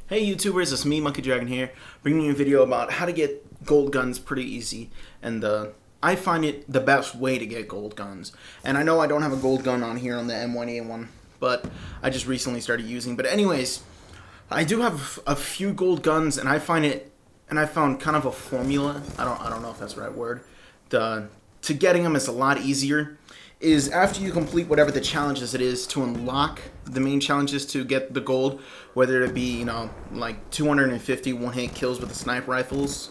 Hey YouTubers, it's me, Monkey Dragon here, bringing you a video about how to get gold guns pretty easy, and I find it the best way to get gold guns. And I know I don't have a gold gun on here on the M1A1, but I just recently started using. But anyways, I do have a few gold guns, and I found kind of a formula. I don't know if that's the right word. To getting them is a lot easier. Is after you complete whatever the challenges it is to unlock the main challenges to get the gold, whether it be, like 250 one-hit kills with the sniper rifles,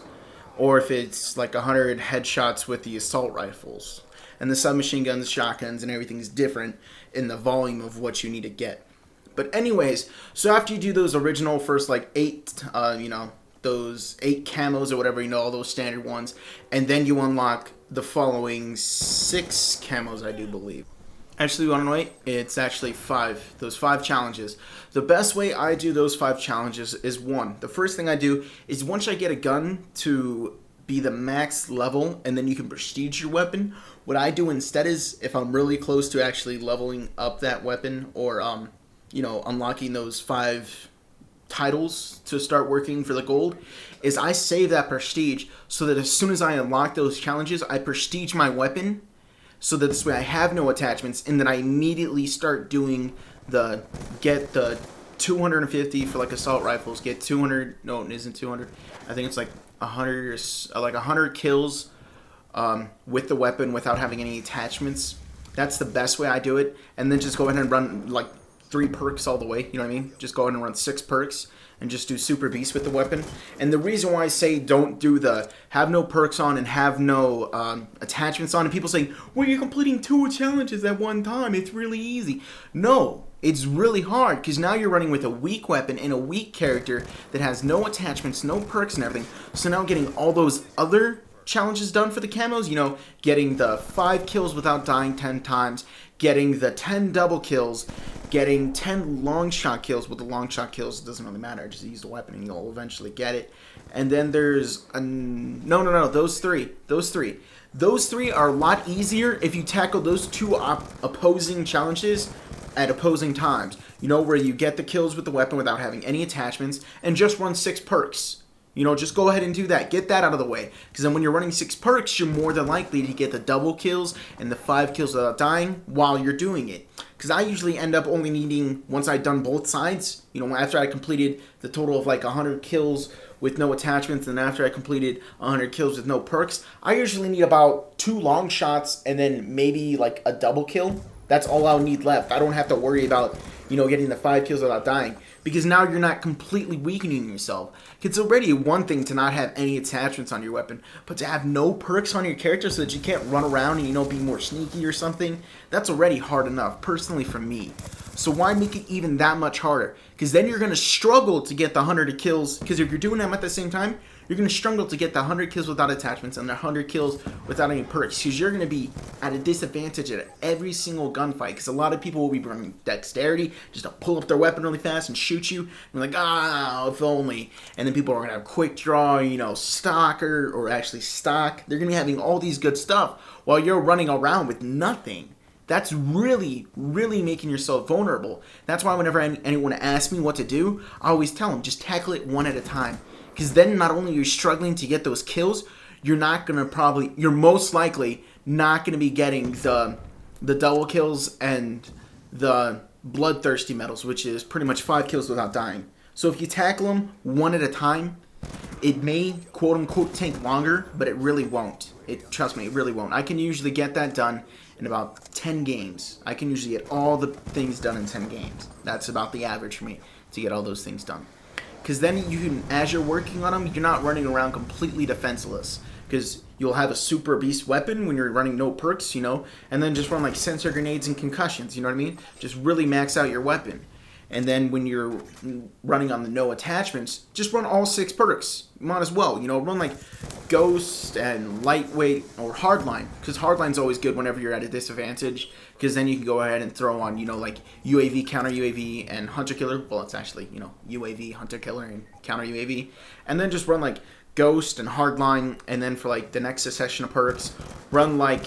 or if it's like 100 headshots with the assault rifles. And the submachine guns, shotguns, and everything is different in the volume of what you need to get. But anyways, so after you do those original first like 8, those 8 camos or whatever, all those standard ones, and then you unlock the following 6 camos, I do believe. Actually, you want to wait? It's actually 5. Those 5 challenges. The best way I do those 5 challenges is the first thing I do is once I get a gun to be the max level, and then you can prestige your weapon, what I do instead is, if I'm really close to actually leveling up that weapon, or unlocking those 5 titles to start working for the gold, is I save that prestige so that as soon as I unlock those challenges, I prestige my weapon so that this way I have no attachments, and then I immediately start doing get the 250 for like assault rifles, get 200, no it isn't 200, I think it's like 100 or like 100 kills with the weapon without having any attachments. That's the best way I do it. And then just go ahead and run like 3 perks all the way, you know what I mean? Just go ahead and run 6 perks and just do super beast with the weapon. And the reason why I say don't do have no perks on and have no attachments on, and people say, well, you're completing 2 challenges at one time, it's really easy. No, it's really hard, because now you're running with a weak weapon and a weak character that has no attachments, no perks and everything. So now getting all those other challenges done for the camos, getting the 5 kills without dying 10 times, getting the 10 double kills, getting 10 long shot kills. With the long shot kills, it doesn't really matter. Just use the weapon and you'll eventually get it. And then there's those three. Those 3 are a lot easier if you tackle those 2 opposing challenges at opposing times. Where you get the kills with the weapon without having any attachments and just run 6 perks. Just go ahead and do that. Get that out of the way. Because then when you're running 6 perks, you're more than likely to get the double kills and the 5 kills without dying while you're doing it. Because I usually end up only needing, once I've done both sides, after I completed the total of like 100 kills with no attachments, and after I completed 100 kills with no perks, I usually need about 2 long shots and then maybe like a double kill. That's all I'll need left. I don't have to worry about, getting the 5 kills without dying. Because now you're not completely weakening yourself. It's already one thing to not have any attachments on your weapon, but to have no perks on your character so that you can't run around and, be more sneaky or something, that's already hard enough, personally for me. So why make it even that much harder? Because then you're going to struggle to get the 100 kills, because if you're doing them at the same time, you're going to struggle to get the 100 kills without attachments and the 100 kills without any perks, because you're going to be at a disadvantage at every single gunfight, because a lot of people will be running dexterity just to pull up their weapon really fast and shoot you, and you're like, if only. And then people are going to have quick draw, stalker, or actually stock. They're going to be having all these good stuff while you're running around with nothing. That's really, really making yourself vulnerable. That's why whenever anyone asks me what to do, I always tell them, just tackle it one at a time. Because then not only are you struggling to get those kills, you're most likely not going to be getting the double kills and the bloodthirsty medals, which is pretty much 5 kills without dying. So if you tackle them one at a time, it may quote-unquote take longer, but it really won't. Trust me, it really won't. I can usually get that done in about 10 games. I can usually get all the things done in 10 games. That's about the average for me to get all those things done. Because then as you're working on them, you're not running around completely defenseless. Because you'll have a super beast weapon when you're running no perks, and then just run like sensor grenades and concussions, you know what I mean? Just really max out your weapon. And then when you're running on the no attachments, just run all 6 perks. Might as well, run like Ghost and Lightweight or Hardline. Because Hardline's always good whenever you're at a disadvantage. Because then you can go ahead and throw on, like UAV, Counter UAV, and Hunter Killer. Well, it's actually, UAV, Hunter Killer, and Counter UAV. And then just run like Ghost and Hardline. And then for like the next session of perks, run like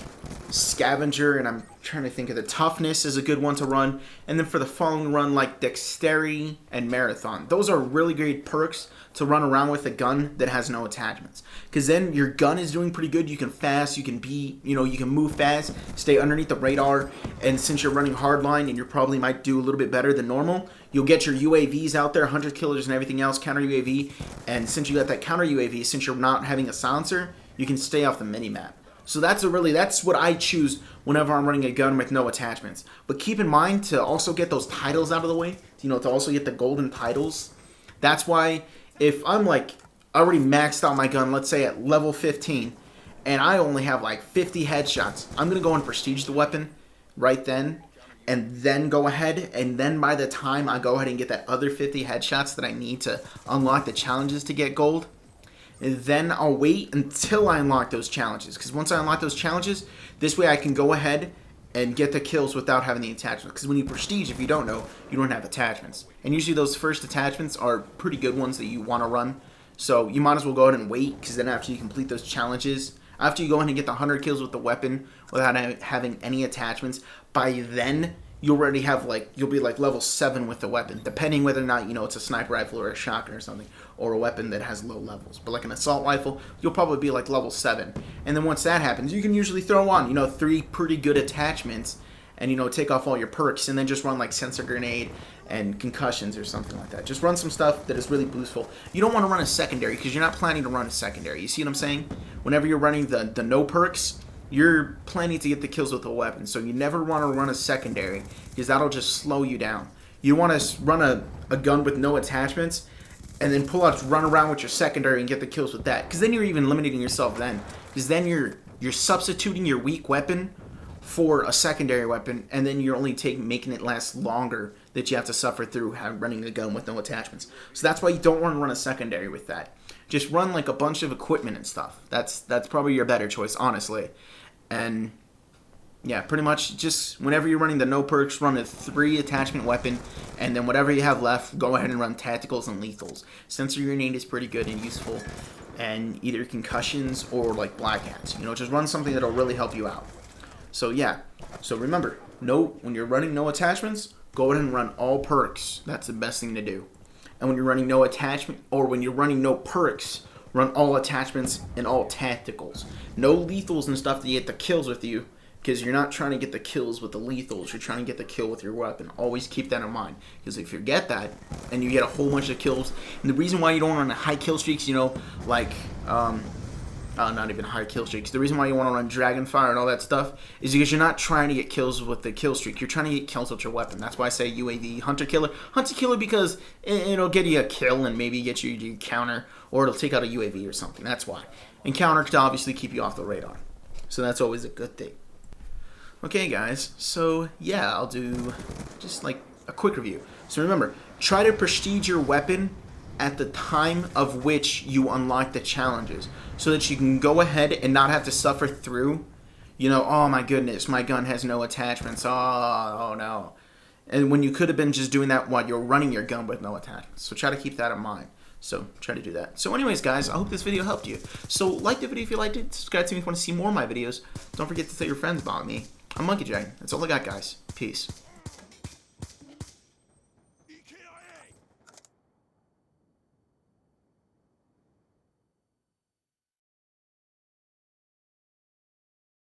Scavenger, and I'm trying to think of the toughness is a good one to run. And then for the following run, like dexterity and marathon. Those are really great perks to run around with a gun that has no attachments. Because then your gun is doing pretty good. You can fast, you can be, you can move fast, stay underneath the radar. And since you're running hardline and you probably might do a little bit better than normal, you'll get your UAVs out there, 100 killers and everything else, counter UAV. And since you got that counter UAV, since you're not having a silencer, you can stay off the minimap. So that's what I choose whenever I'm running a gun with no attachments. But keep in mind to also get those titles out of the way, to also get the golden titles. That's why if I'm like already maxed out my gun, let's say at level 15, and I only have like 50 headshots, I'm going to go and prestige the weapon right then, and then go ahead, and then by the time I go ahead and get that other 50 headshots that I need to unlock the challenges to get gold, and then I'll wait until I unlock those challenges. Because once I unlock those challenges, this way I can go ahead and get the kills without having the attachments. Because when you prestige, if you don't know, you don't have attachments. And usually those first attachments are pretty good ones that you want to run. So you might as well go ahead and wait, because then after you complete those challenges, after you go ahead and get the 100 kills with the weapon without having any attachments, by then you'll already have you'll be like level 7 with the weapon, depending whether or not, it's a sniper rifle or a shotgun or something, or a weapon that has low levels. But like an assault rifle, you'll probably be like level 7. And then once that happens, you can usually throw on, 3 pretty good attachments and, take off all your perks and then just run like sensor grenade and concussions or something like that. Just run some stuff that is really boostful. You don't want to run a secondary because you're not planning to run a secondary. You see what I'm saying? Whenever you're running the no perks, you're planning to get the kills with a weapon, so you never want to run a secondary because that'll just slow you down. You want to run a gun with no attachments and then run around with your secondary and get the kills with that, because then you're even limiting yourself then, because then you're substituting your weak weapon for a secondary weapon, and then you're only making it last longer that you have to suffer through running a gun with no attachments. So that's why you don't want to run a secondary with that. Just run like a bunch of equipment and stuff. That's probably your better choice, honestly. And yeah, pretty much just whenever you're running the no perks, run a 3 attachment weapon, and then whatever you have left, go ahead and run tacticals and lethals. Sensor grenade is pretty good and useful, and either concussions or like black hats. Just run something that'll really help you out. So yeah, so remember, when you're running no attachments, go ahead and run all perks. That's the best thing to do. And when you're running no attachment, or when you're running no perks, run all attachments and all tacticals. No lethals and stuff that you get the kills with you, because you're not trying to get the kills with the lethals. You're trying to get the kill with your weapon. Always keep that in mind, because if you get that and you get a whole bunch of kills, and the reason why you don't run high kill streaks, not even high kill streaks. The reason why you want to run Dragonfire and all that stuff is because you're not trying to get kills with the kill streak. You're trying to get kills with your weapon. That's why I say UAV, Hunter Killer. Hunter Killer because it'll get you a kill and maybe get you your counter, or it'll take out a UAV or something. That's why. And counter to obviously keep you off the radar. So that's always a good thing. Okay, guys. So yeah, I'll do just like a quick review. So remember, try to prestige your weapon at the time of which you unlock the challenges, so that you can go ahead and not have to suffer through, oh my goodness, my gun has no attachments, oh no. And when you could have been just doing that while you're running your gun with no attachments. So try to keep that in mind. So try to do that. So anyways, guys, I hope this video helped you. So like the video if you liked it, subscribe to me if you want to see more of my videos. Don't forget to tell your friends about me. I'm Monkey Dragon. That's all I got, guys. Peace.